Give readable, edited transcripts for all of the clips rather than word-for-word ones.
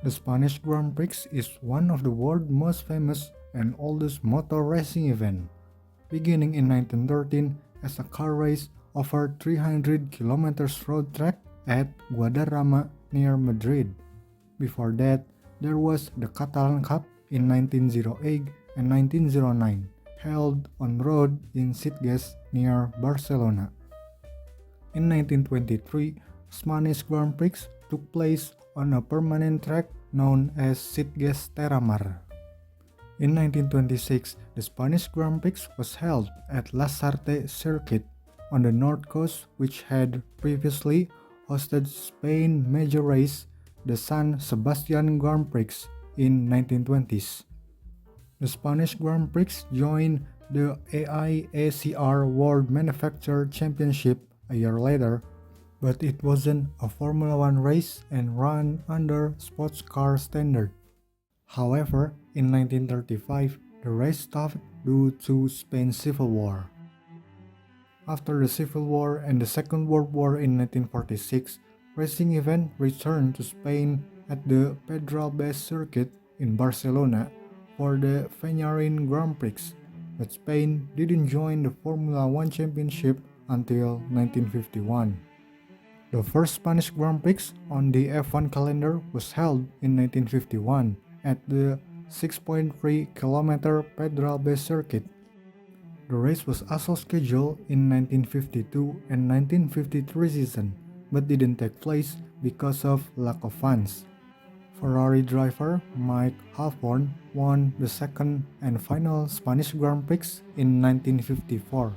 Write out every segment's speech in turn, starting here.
The Spanish Grand Prix is one of the world's most famous and oldest motor racing events, beginning in 1913 as a car race over 300 kilometers road track at Guadarrama near Madrid. Before that, there was the Catalan Cup in 1908 and 1909, held on road in Sitges near Barcelona. In 1923, Spanish Grand Prix took place on a permanent track known as Sitges Terramar. In 1926, the Spanish Grand Prix was held at Lasarte Circuit on the north coast, which had previously hosted Spain's major race, the San Sebastian Grand Prix, in 1920s. The Spanish Grand Prix joined the AIACR World Manufacturer Championship a year later, but it wasn't a Formula One race and ran under sports car standard. However, in 1935, the race stopped due to Spain's Civil War. After the Civil War and the Second World War in 1946, racing events returned to Spain at the Pedralbes circuit in Barcelona for the Fenyarin Grand Prix, but Spain didn't join the Formula One Championship until 1951. The first Spanish Grand Prix on the F1 calendar was held in 1951 at the 6.3-kilometer Pedralbes circuit. The race was also scheduled in 1952 and 1953 season, but didn't take place because of lack of funds. Ferrari driver Mike Halfon won the second and final Spanish Grand Prix in 1954.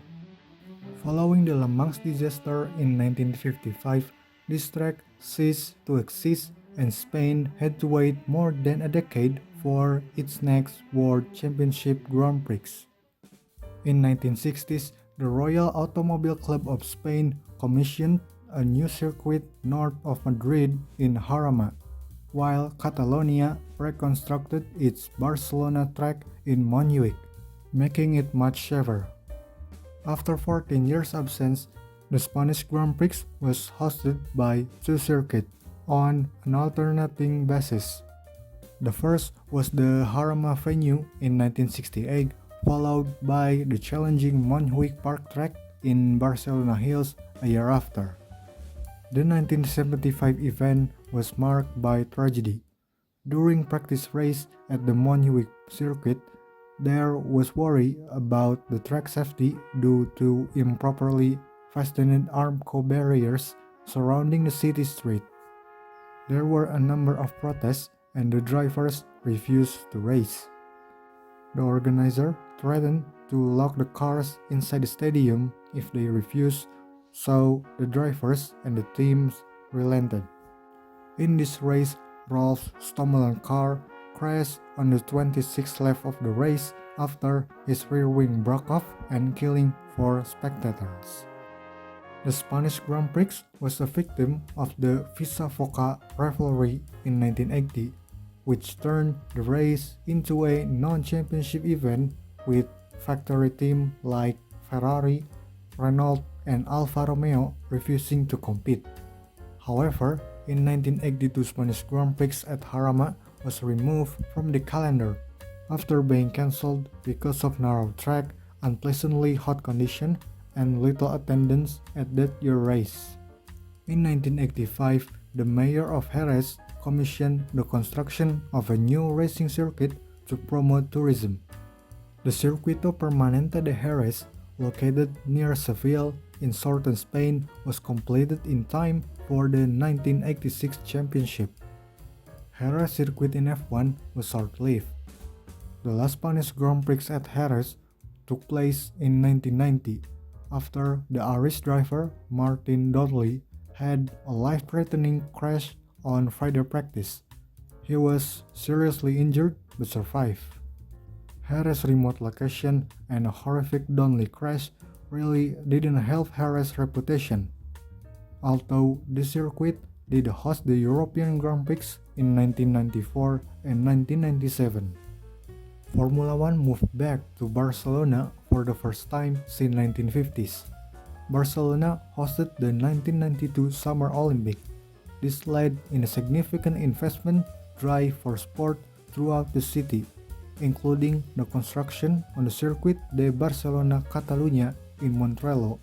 Following the Le Mans disaster in 1955, this track ceased to exist and Spain had to wait more than a decade for its next World Championship Grand Prix. In 1960s, the Royal Automobile Club of Spain commissioned a new circuit north of Madrid in Jarama, while Catalonia reconstructed its Barcelona track in Montjuic, making it much safer. After 14 years' absence, the Spanish Grand Prix was hosted by two circuits on an alternating basis. The first was the Jarama venue in 1968, followed by the challenging Montjuic Park track in Barcelona Hills a year after. The 1975 event was marked by tragedy. During practice race at the Montjuic circuit, there was worry about the track safety due to improperly fastened Armco barriers surrounding the city street. There were a number of protests and the drivers refused to race. The organizer threatened to lock the cars inside the stadium if they refused, so the drivers and the teams relented. In this race, Rolf Stommelen's car crashed on the 26th lap of the race after his rear wing broke off and killing 4 spectators. The Spanish Grand Prix was a victim of the Visa-Foca rivalry in 1980, which turned the race into a non-championship event with factory teams like Ferrari, Renault, and Alfa Romeo refusing to compete. However, in 1982 Spanish Grand Prix at Jarama was removed from the calendar after being cancelled because of narrow track, unpleasantly hot conditions, and little attendance at that year's race. In 1985, the mayor of Jerez commissioned the construction of a new racing circuit to promote tourism. The Circuito Permanente de Jerez, located near Seville in southern Spain, was completed in time for the 1986 championship. Jerez circuit in F1 was short-lived. The last Spanish Grand Prix at Jerez took place in 1990 after the Irish driver Martin Dudley had a life-threatening crash on Friday practice. He was seriously injured but survived. Jerez's remote location and a horrific Dudley crash really didn't help Jerez's reputation. Although the circuit did host the European Grand Prix in 1994 and 1997. Formula One moved back to Barcelona for the first time since 1950s. Barcelona hosted the 1992 Summer Olympics. This led in a significant investment drive for sport throughout the city, including the construction on the Circuit de Barcelona-Catalunya in Montreal.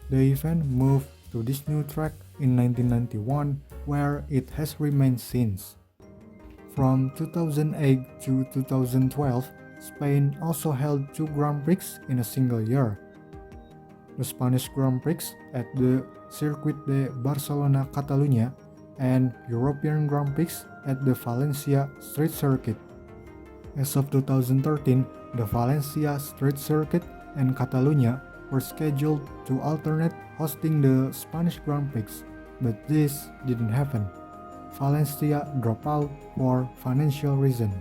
The event moved to this new track in 1991, where it has remained since. From 2008 to 2012, Spain also held two Grand Prix in a single year. The Spanish Grand Prix at the Circuit de Barcelona-Catalunya and European Grand Prix at the Valencia Street Circuit. As of 2013, the Valencia Street Circuit and Catalunya were scheduled to alternate hosting the Spanish Grand Prix, but this didn't happen. Valencia dropped out for financial reasons.